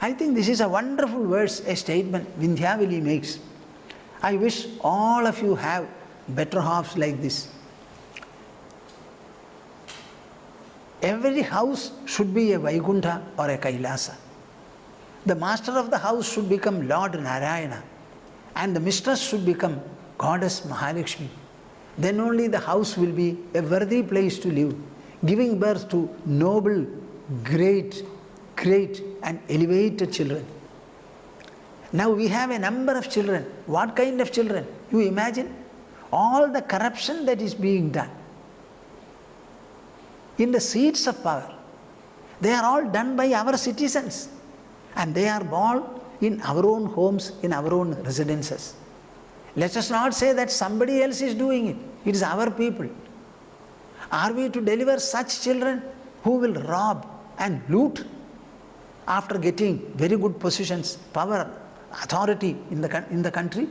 I think this is a wonderful verse, a statement Vindhyavali makes. I wish all of you have better halves like this. Every house should be a Vaikuntha or a Kailasa. The master of the house should become Lord Narayana, and the mistress should become Goddess Mahalakshmi. Then only the house will be a worthy place to live, giving birth to noble, great and elevated children. Now we have a number of children. What kind of children? You imagine all the corruption that is being done in the seats of power. They are all done by our citizens, and they are born in our own homes, in our own residences. Let us not say that somebody else is doing it. It is our people. Are we to deliver such children who will rob and loot after getting very good positions, power, authority in the country?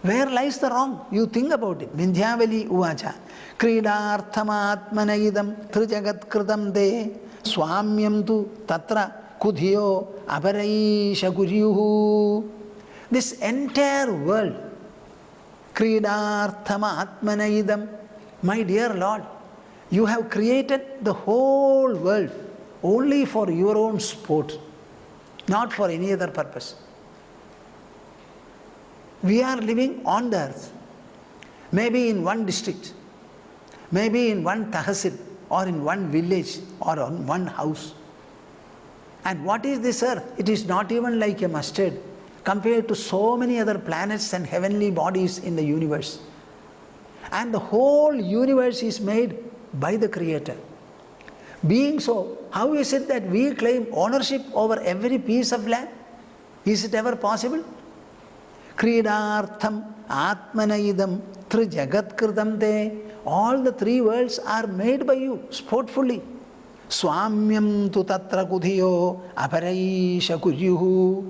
Where lies the wrong? You think about it. Vindhyavali uvacha kridarthamaatmanaidam trijagat kritam de swamyam tu tatra kudhiyo abaraisha guryuhu. This entire world, kridarthamaatmanaidam, my dear Lord, you have created the whole world only for your own sport, not for any other purpose. We are living on the earth, maybe in one district, maybe in one tahsil, or in one village, or on one house. And what is this earth? It is not even like a mustard compared to so many other planets and heavenly bodies in the universe. And the whole universe is made by the Creator. Being so, how is it that we claim ownership over every piece of land? Is it ever possible? Kridartham atmanaidam trijagat kritam te. All the three worlds are made by you sportfully. Swamyam tu tatra kudhiyo aparaisha kuryuhu.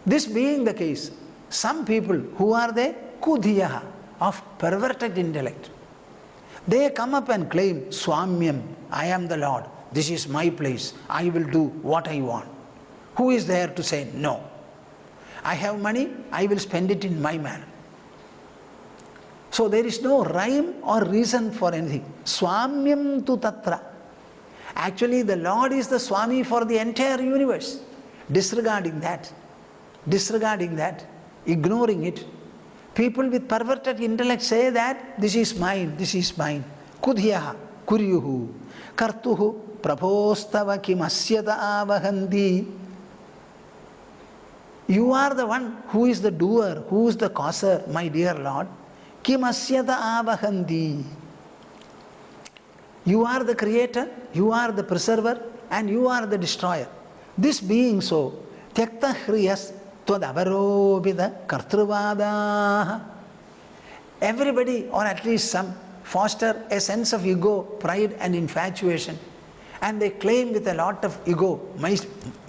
This being the case, some people, who are they? Kudhiyaha, of perverted intellect. They come up and claim, Swamyam, I am the Lord, this is my place, I will do what I want. Who is there to say no? I have money, I will spend it in my manner. So there is no rhyme or reason for anything. Swamyam tu tatra. Actually, the Lord is the Swami for the entire universe. Disregarding that, ignoring it, people with perverted intellect say that this is mine, this is mine. Kudhyaha, kuryuhu, kartuhu, prabhostava kimasyata avahanti. You are the one who is the doer, who is the causer, my dear Lord. Kimasyata avahanti. You are the creator, you are the preserver, and you are the destroyer. This being so, tyakta hriyas tvad-avarobhita kartruvadaha. Everybody, or at least some, foster a sense of ego, pride and infatuation, and they claim with a lot of ego,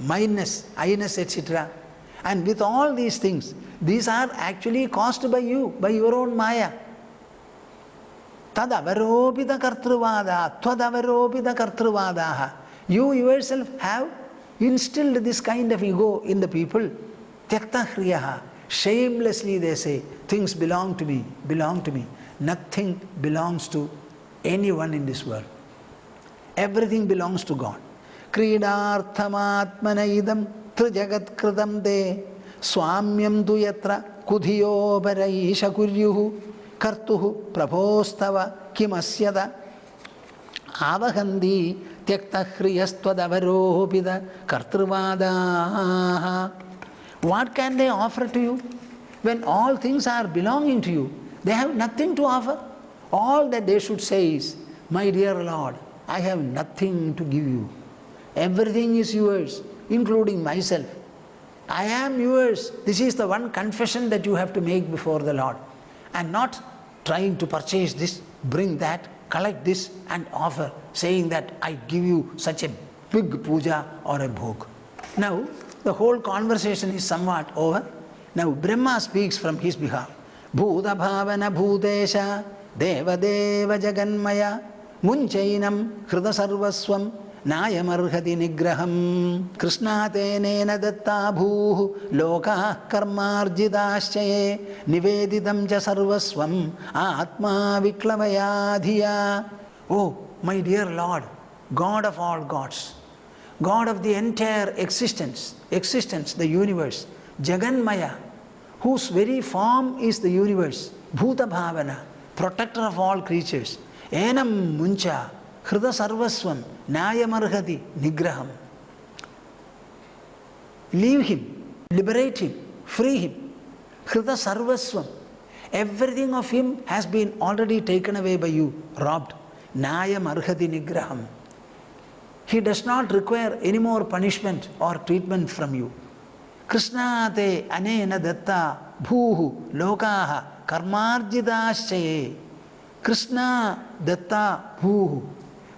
mineness, I-ness, etc. And with all these things, these are actually caused by you, by your own maya. Tad-avarobhita kartruvadaha, tvad-avarobhita kartruvadaha. You yourself have instilled this kind of ego in the people. Tyakta hriyaha. Shamelessly they say, things belong to me, belong to me. Nothing belongs to anyone in this world. Everything belongs to God. Kridarthamaatmanaidam trijagat kritam de swamyam tu yatra kudhiyo baraisha kuryuhu kartuhu prabhostava kimasyada avahandi tyakta hriyastvad-avaropida kartruvadaha. What can they offer to you? When all things are belonging to you, they have nothing to offer. All that they should say is, my dear Lord, I have nothing to give you. Everything is yours, including myself. I am yours. This is the one confession that you have to make before the Lord. And not trying to purchase this, bring that, collect this and offer, saying that I give you such a big puja or a bhog. Now, the whole conversation is somewhat over. Now, Brahma speaks from his behalf. Bhuta bhavana bhutesha deva deva jaganmaya munchainam hrida sarvaswam nayamarhati nigraham. Krishna tenena datta bhuh lokah karmarjidaschaye niveditam cha sarvasvam atma viklavaya dhiya. Oh, my dear Lord, God of all gods, God of the entire existence, the universe, Jaganmaya, whose very form is the universe, Bhuta Bhavana, protector of all creatures, Enam Muncha, Hrida Sarvasvam, Nayamarhati Nigraham. Leave him, liberate him, free him. Hrida Sarvasvam. Everything of him has been already taken away by you, robbed. Nayamarhati Nigraham. He does not require any more punishment or treatment from you. Krishna te anena datta bhuhu lokaha karmarjidaschaye. Krishna datta bhuhu.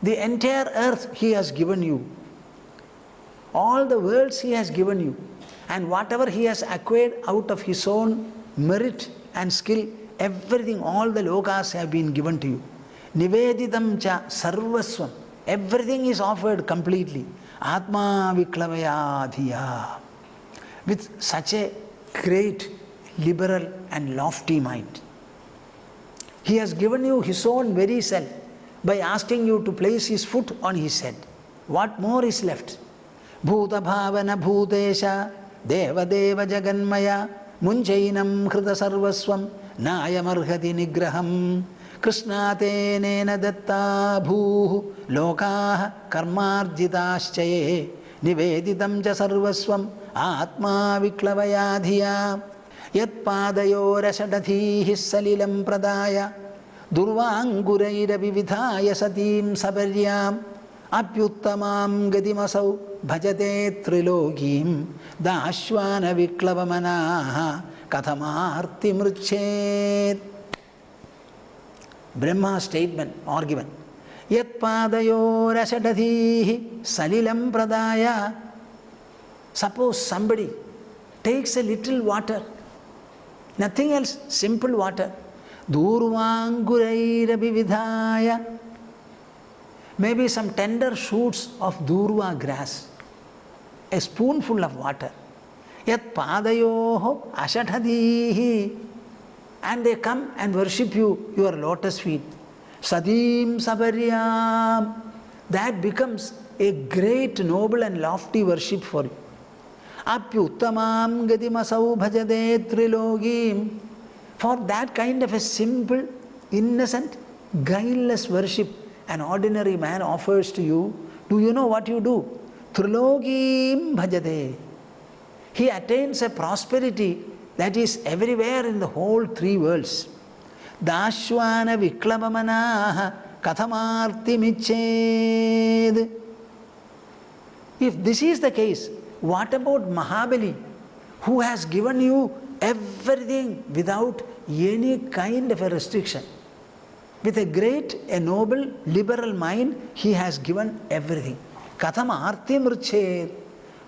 The entire earth he has given you. All the worlds he has given you. And whatever he has acquired out of his own merit and skill, everything, all the lokas have been given to you. Niveditam cha sarvasvam. Everything is offered completely. Atma viklavaya dhiya. With such a great, liberal and lofty mind. He has given you his own very self by asking you to place his foot on his head. What more is left? Bhuta bhavana bhutesha deva deva jaganmaya munchainam hrida sarvasvam nayamarhati nigraham. Krishna tenena datta bhuh lokah karmarjidaschaye niveditam cha sarvasvam atma viklavaya dhiya. Yat padayorashadatihi salilam pradaya durvanguraira vividhaya satim sabaryam apyuttamam gadimasau bhajate trilogim dashvana viklavamanaha kathamarti mrichet. Brahma's statement, argument. Yat padayorashadatihi salilam pradaya. Suppose somebody takes a little water, nothing else, simple water. Durvanguraira vividhaya. Maybe some tender shoots of durva grass. A spoonful of water. Yat padayoho ashadhadihi. And they come and worship you, your lotus feet. Sadim sabaryam. That becomes a great, noble and lofty worship for you. Apyuttamam gadimasau bhajade trilogim. For that kind of a simple, innocent, guileless worship an ordinary man offers to you, do you know what you do? Trilogim bhajade. He attains a prosperity that is everywhere in the whole three worlds. Dashvana viklavamanaha kathamarti miched. If this is the case, what about Mahabali, who has given you everything without any kind of a restriction? With a great, a noble, liberal mind, he has given everything. Kathamarti mriched.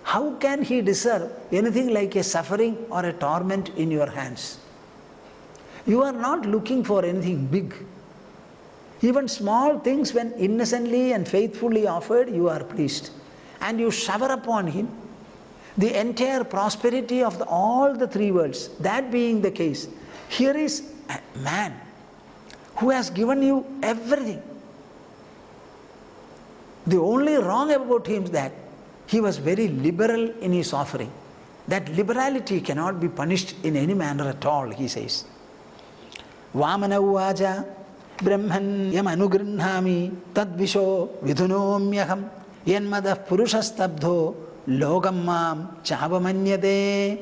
How can he deserve anything like a suffering or a torment in your hands? You are not looking for anything big. Even small things, when innocently and faithfully offered, you are pleased. And you shower upon him the entire prosperity of all the three worlds. That being the case, here is a man who has given you everything. The only wrong about him is that he was very liberal in his offering. That liberality cannot be punished in any manner at all, he says. Vamana uvacha brahman yam anugrinhami tadvisho vidhunomyaham yanmadah purushastabdho logam mam chavamanyate.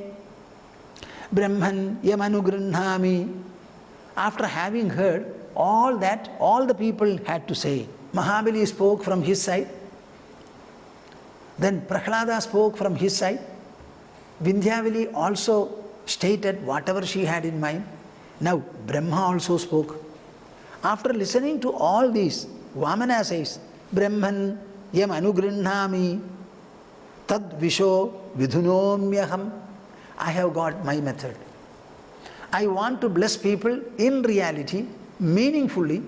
Brahman yam anugrinhami. After having heard all that all the people had to say, Mahabali spoke from his side. Then Prahlada spoke from his side. Vindhyavali also stated whatever she had in mind. Now Brahma also spoke. After listening to all these, Vamana says, Brahman yam anugrinhami tad visho vidhunomyaham. I have got my method. I want to bless people in reality, meaningfully,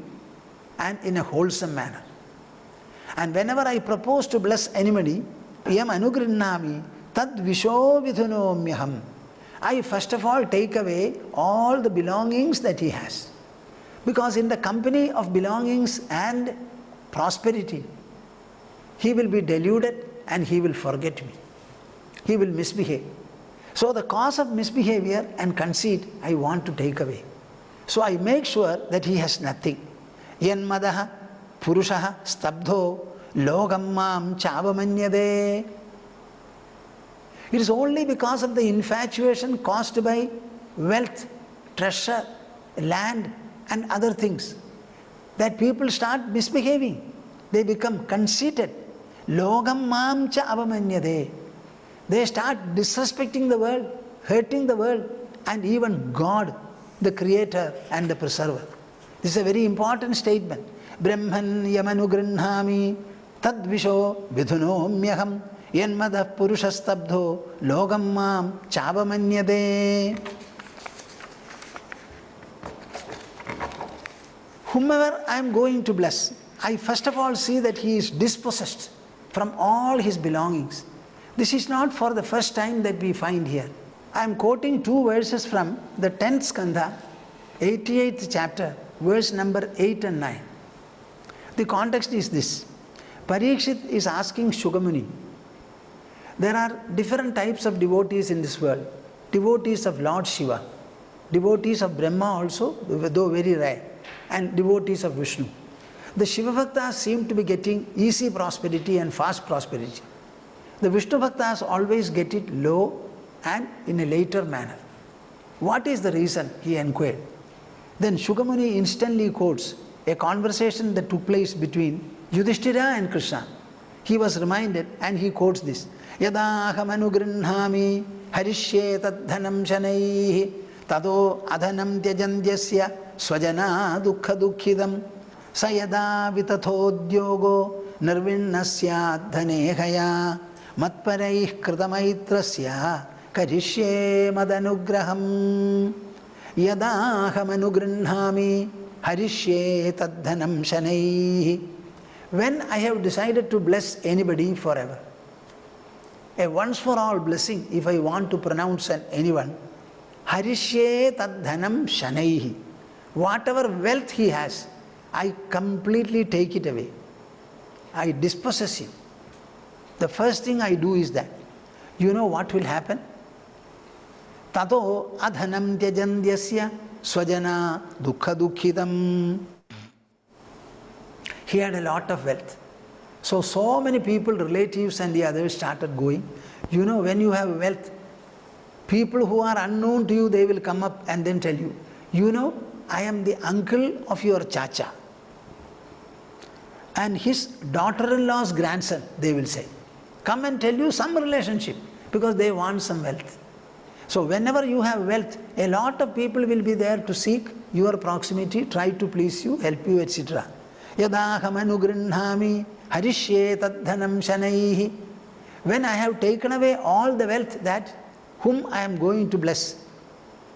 and in a wholesome manner. And whenever I propose to bless anybody, yam anugrinnami tad visho vidhunomyaham. I first of all take away all the belongings that he has. Because in the company of belongings and prosperity, he will be deluded and he will forget me. He will misbehave. So the cause of misbehavior and conceit, I want to take away. So I make sure that he has nothing. Yanmadaha purushaha stabdho logammam chavamanyade. It is only because of the infatuation caused by wealth, treasure, land and other things that people start misbehaving. They become conceited. Logammam chavamanyade. They start disrespecting the world, hurting the world, and even God, the creator and the preserver. This is a very important statement. Brahman yamanugrinnami tadvisho vidhunomyaham yanmadah purushastabdho logammam chavamanyade. Whomever I am going to bless, I first of all see that he is dispossessed from all his belongings. This is not for the first time that we find here. I am quoting two verses from the 10th skandha, 88th chapter, verse number 8 and 9. The context is this. Parikshit is asking Shukamuni. There are different types of devotees in this world. Devotees of Lord Shiva, devotees of Brahma also, though very rare, and devotees of Vishnu. The Shiva Bhaktas seem to be getting easy prosperity and fast prosperity. The Vishnu Bhaktas always get it low and in a later manner. What is the reason? He inquired. Then Shukamuni instantly quotes a conversation that took place between Yudhishthira and Krishna. He was reminded and he quotes this. Yadaham anugrinnhami harishye tadhanam shanaihi tado adhanam tyajandyasya swajana dukkha dukkhidam sayada vitathodyogo nirvinnasya dhanehaya matparaih kritamaitrasya karishye madanugraham. Yadaham anugrinnhami harishye tadhanam shanaihi. When I have decided to bless anybody forever, a once for all blessing, if I want to pronounce on anyone, harishye tadhanam shanaihi. Whatever wealth he has, I completely take it away. I dispossess him. The first thing I do is that. You know what will happen? Tato adhanam tyajandyasya swajana dukkha dukkhidam. He had a lot of wealth. So many people, relatives and the others started going. You know, when you have wealth, people who are unknown to you, they will come up and then tell you, you know, I am the uncle of your chacha. And his daughter-in-law's grandson, they will say. Come and tell you some relationship because they want some wealth. So whenever you have wealth, a lot of people will be there to seek your proximity, try to please you, help you, etc. Yadaham anugrinnhami harishye tadhanam shanaihi. When I have taken away all the wealth that whom I am going to bless,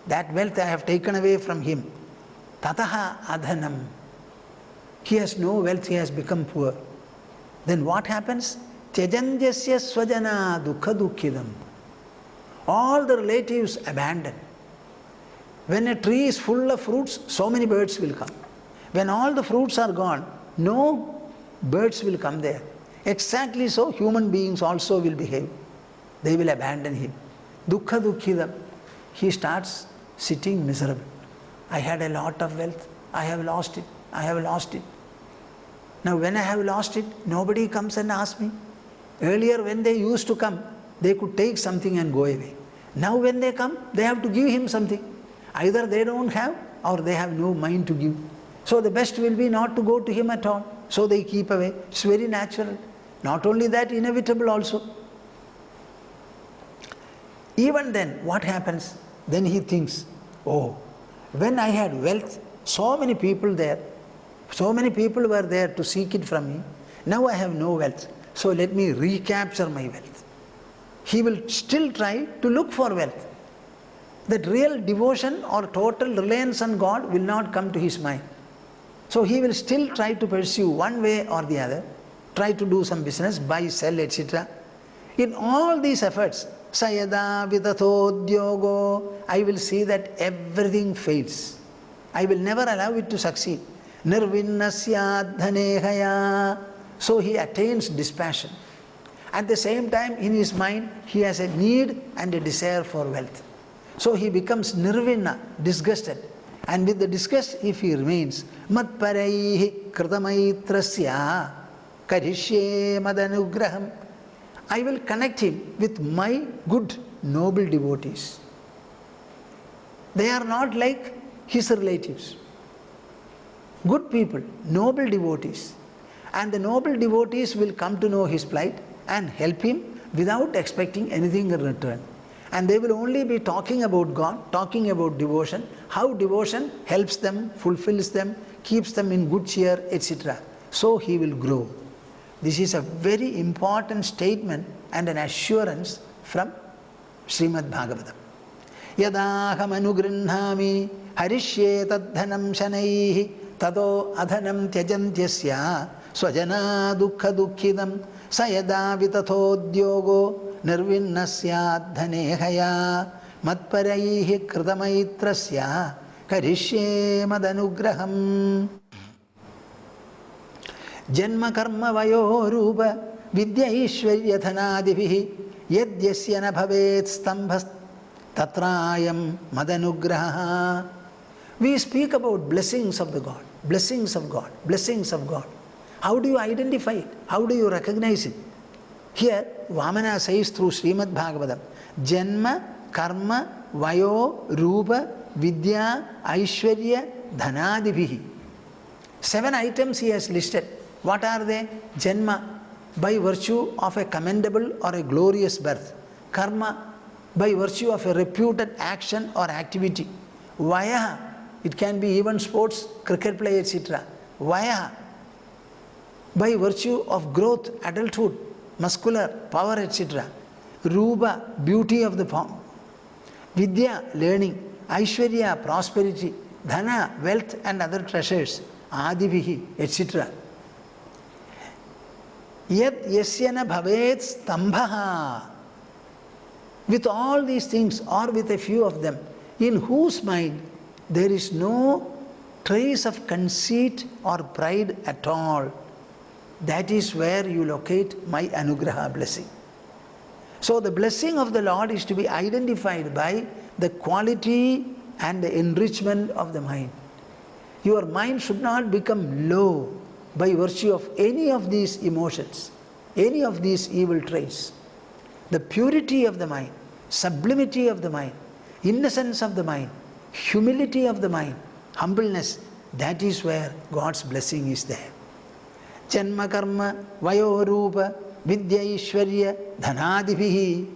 that wealth I have taken away from him, tataha adhanam. He has no wealth, he has become poor. Then what happens? Tyajandyasya swajana dukkha dukkhidam. All the relatives abandon. When a tree is full of fruits, so many birds will come. When all the fruits are gone, no birds will come there. Exactly so, human beings also will behave. They will abandon him. Dukkha dukkhidam. He starts sitting miserable. I had a lot of wealth. I have lost it. I have lost it. Now when I have lost it, nobody comes and asks me. Earlier when they used to come, they could take something and go away. Now when they come, they have to give him something. Either they don't have or they have no mind to give. So the best will be not to go to him at all. So they keep away. It's very natural. Not only that, inevitable also. Even then, what happens? Then he thinks, oh, when I had wealth, so many people there, so many people were there to seek it from me. Now I have no wealth. So let me recapture my wealth. He will still try to look for wealth. That real devotion or total reliance on God will not come to his mind. So he will still try to pursue one way or the other try to do some business, buy, sell, etc. In all these efforts, sayada vidathodyogo, I will see that everything fails. I will never allow it to succeed. Nirvinnasya dhanehaya. So he attains dispassion. At the same time, in his mind, he has a need and a desire for wealth. So he becomes nirvinna, disgusted. And with the disgust, if he remains, matparaihi kritamaitrasya karishye madanugraham, I will connect him with my good, noble devotees. They are not like his relatives. Good people, noble devotees. And the noble devotees will come to know his plight and help him without expecting anything in return. And they will only be talking about God, talking about devotion, how devotion helps them, fulfills them, keeps them in good cheer, etc. So he will grow. This is a very important statement and an assurance from Srimad Bhagavatam. Yadaham anugrinhami harishye tadhanam shanaihi tado adhanam tyajantyasya swajana dukkha dukkhidam sayada vitathodyogo nirvinnasya dhanehaya matparaihi kritamaitrasya karishye madanugraham. Janma karma vayo rupa vidya ishvarya dhanadibihi yadyasya na bhavet stambhas tatrayam madanugraha. We speak about blessings of the God, blessings of God, blessings of God. How do you identify it? How do you recognize it? Here, Vamana says through Srimad Bhagavatam, Janma, Karma, Vayo, Rupa, Vidya, Aishwarya, Dhanadibihi. 7 items he has listed. What are they? Janma, by virtue of a commendable or a glorious birth. Karma, by virtue of a reputed action or activity. Vaya, it can be even sports, cricket play, etc. Vaya, by virtue of growth, adulthood, muscular, power, etc. Rupa, beauty of the form. Vidya, learning. Aishwarya, prosperity. Dhana, wealth and other treasures. Adibihi, etc. Yat yasyana bhavet stambhaha. With all these things or with a few of them, in whose mind there is no trace of conceit or pride at all, that is where you locate my anugraha blessing. So the blessing of the Lord is to be identified by the quality and the enrichment of the mind. Your mind should not become low by virtue of any of these emotions, any of these evil traits. The purity of the mind, sublimity of the mind, innocence of the mind, humility of the mind, humbleness, that is where God's blessing is there. Janma karma vayo rupa vidya ishwarya dhanadibihi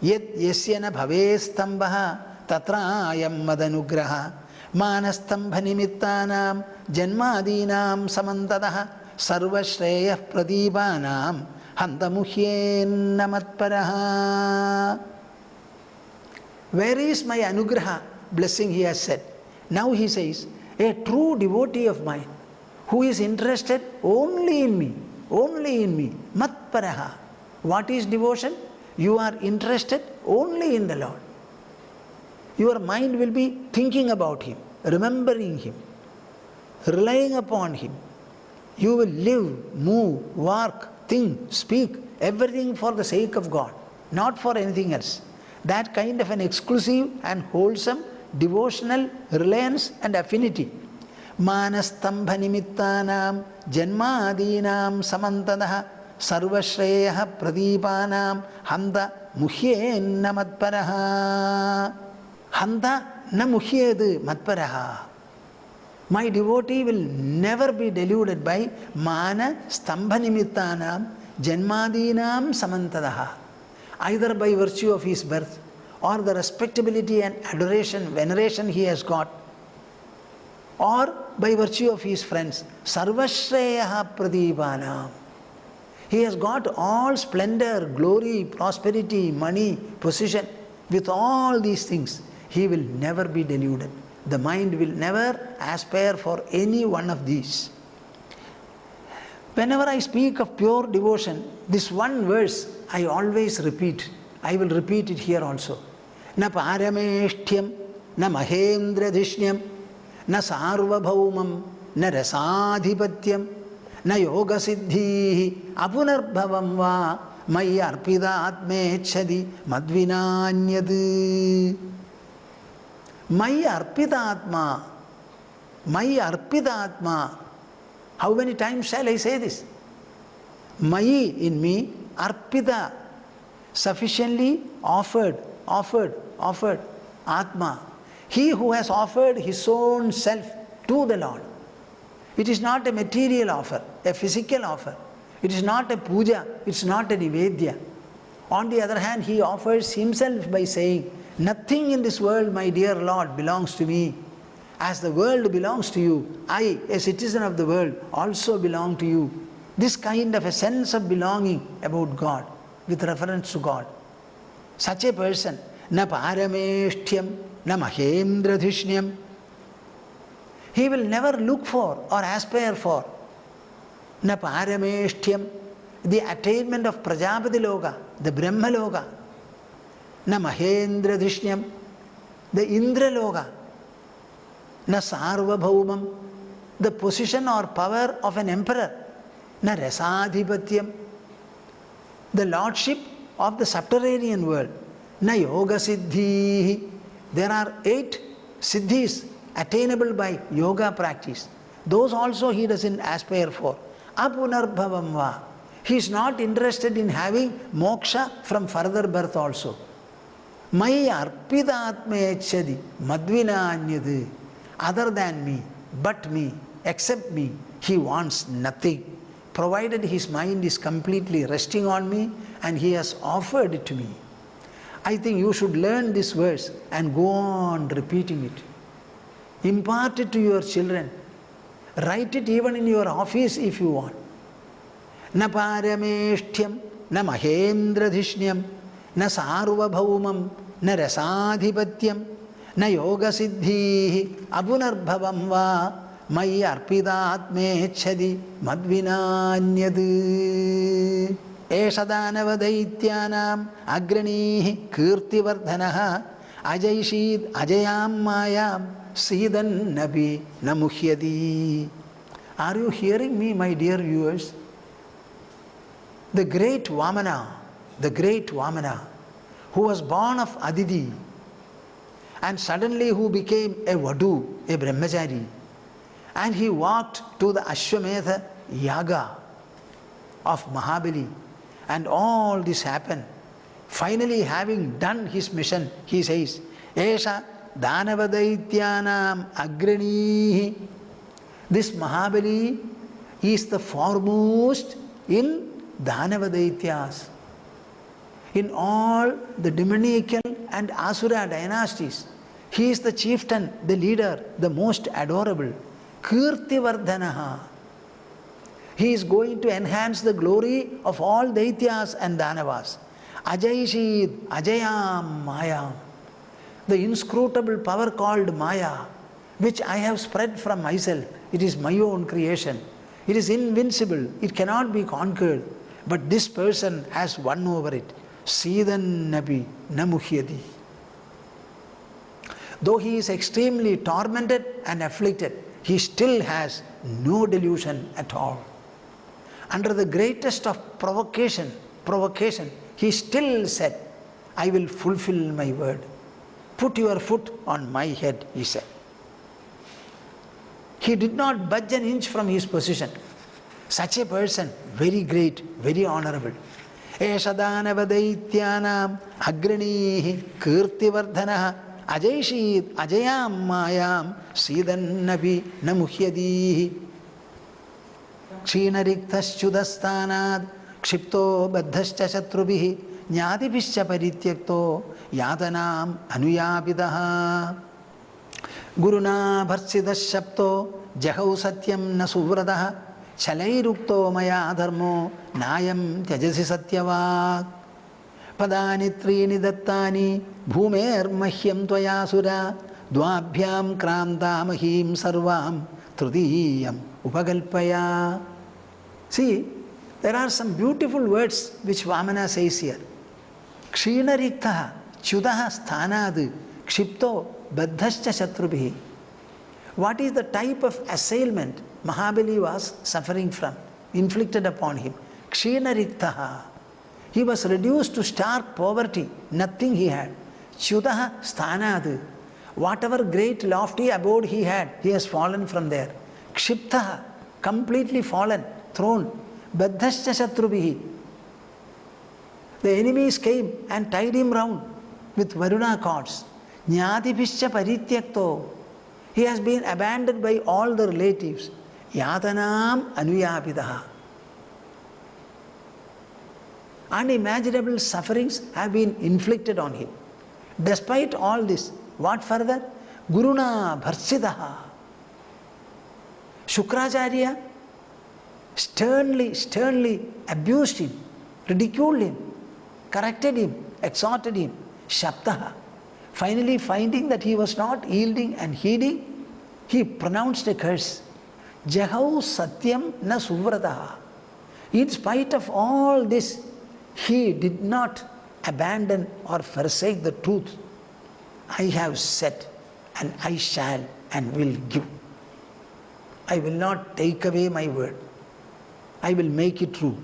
yat yasyana bhavestambha tatrayam madanugraha manastambha nimittanam janmadinam samantadaha sarvashreyah pradipanam hantamuhyenna matparaha. Where is my anugraha blessing, he has said. Now he says, a true devotee of mine who is interested only in me, matparaha. What is devotion? You are interested only in the Lord. Your mind will be thinking about Him, remembering Him, relying upon Him. You will live, move, work, think, speak, everything for the sake of God, not for anything else. That kind of an exclusive and wholesome devotional reliance and affinity. Manastambha nimittanam janmadinam samantadaha sarvashreyah pradipanam handa muhyenna matparaha. Handa na muhyed matparaha. My devotee will never be deluded by mana stambha nimittanam janmadinam samantadaha. Either by virtue of his birth or the respectability and adoration, veneration he has got, or by virtue of his friends. Sarvashreyaha pradipanam. He has got all splendor, glory, prosperity, money, position. With all these things, he will never be deluded. The mind will never aspire for any one of these. Whenever I speak of pure devotion, this one verse I always repeat. I will repeat it here also. Na parameshtyam, na mahendradhishnyam, na sarvabhaumam, na rasadhipatyam, na yoga siddhi, apunarbhavam va, maya arpida atmechadi, madvinanyad. Maya arpida atma, maya arpida atma. How many times shall I say this? Mayi in me, arpita, sufficiently offered, Atma. He who has offered his own self to the Lord. It is not a material offer, a physical offer. It is not a puja, it's not a nivedya. On the other hand, he offers himself by saying, nothing in this world, my dear Lord, belongs to me. As the world belongs to you, I, a citizen of the world, also belong to you. This kind of a sense of belonging about God, with reference to God. Such a person, na parameshtyam, na mahendradhishnyam, he will never look for or aspire for. Na parameshtyam, the attainment of Prajapati Loka, the Brahma Loka. Na mahendradhishnyam, the Indra Loka. Na sarvabhaumam, the position or power of an emperor. Na rasadhipatyam, the lordship of the subterranean world. Na yoga siddhi, there are 8 siddhis attainable by yoga practice. Those also he doesn't aspire for. Apunarbhavam va, he is not interested in having moksha from further birth also. Maya arpida atmechadi, madvinanyad, other than me, but me, except me, he wants nothing, provided his mind is completely resting on me and he has offered it to me. I think you should learn this verse and go on repeating it. Impart it to your children. Write it even in your office if you want. Na parameshtyam, na mahendradhishnyam, na sarvabhaumam, na rasadhipatyam, na yoga siddhi, apunarbhavam va, mayi arpidatmechadi, madvinanyad. Eshadanavadaityanam agranihi kirtivardhanaha, ajaishid ajayam mayam, sidan nabi namuhyadi. Are you hearing me, my dear viewers? The great Vamana, who was born of Aditi, and suddenly who became a Vadu, a Brahmachari, and he walked to the Ashwamedha Yaga of Mahabali, and all this happened. Finally, having done his mission, he says, Esha Danavadaityanam Agranihi. This Mahabali is the foremost in Danavadaityas. In all the demoniacal and Asura dynasties, he is the chieftain, the leader, the most adorable. Kirtivardhanaha. He is going to enhance the glory of all Daityas and Danavas. Ajaishid, Ajayam, Mayam. The inscrutable power called Maya, which I have spread from myself. It is my own creation. It is invincible. It cannot be conquered. But this person has won over it. Sidan nabi namuhyadi. Though he is extremely tormented and afflicted, he still has no delusion at all. Under the greatest of provocation, he still said, I will fulfill my word. Put your foot on my head, he said. He did not budge an inch from his position. Such a person, very great, very honorable. Eshadanavadaityanam agranihi kirtivardhanaha ajaishid ajayam mayam sidan nabi namuhyadihi. Kshinarikthashchudastanad kshipto baddhascha shatrubihi nyadibhischa parityakto yadanam anuyapidaha. Guruna bharsidashapto jahau satyam na suvradaha chalairukto maya dharmo nayam tyajasi satyavak. Padani trini dattani bhumer mahyam tvayasura dvabhyam kranta mahim sarvam trudiyam upagalpaya. See, there are some beautiful words which Vamana says here. Kshinariktaha Chudaha Sthanad Kshipto Baddhascha Shatrubhi. What is the type of assailment Mahabali was suffering from, inflicted upon him? Kshinariktaha. He was reduced to stark poverty, nothing he had. Chudaha Sthanad. Whatever great lofty abode he had, he has fallen from there. Kshiptaha, completely fallen, thrown. Baddhascha Shatrubhi. The enemies came and tied him round with Varuna cords. Jnatibhischa parityakto. He has been abandoned by all the relatives. Yatanam anuyapidaha. Unimaginable sufferings have been inflicted on him. Despite all this, what further? Guruna bharsidaha. Shukracharya sternly abused him, ridiculed him, corrected him, exhorted him. Shaptaha. Finally, finding that he was not yielding and heeding, he pronounced a curse. Jahau satyam na suvrataha. In spite of all this, he did not abandon or forsake the truth. I have said, and I shall and will give. I will not take away my word. I will make it true.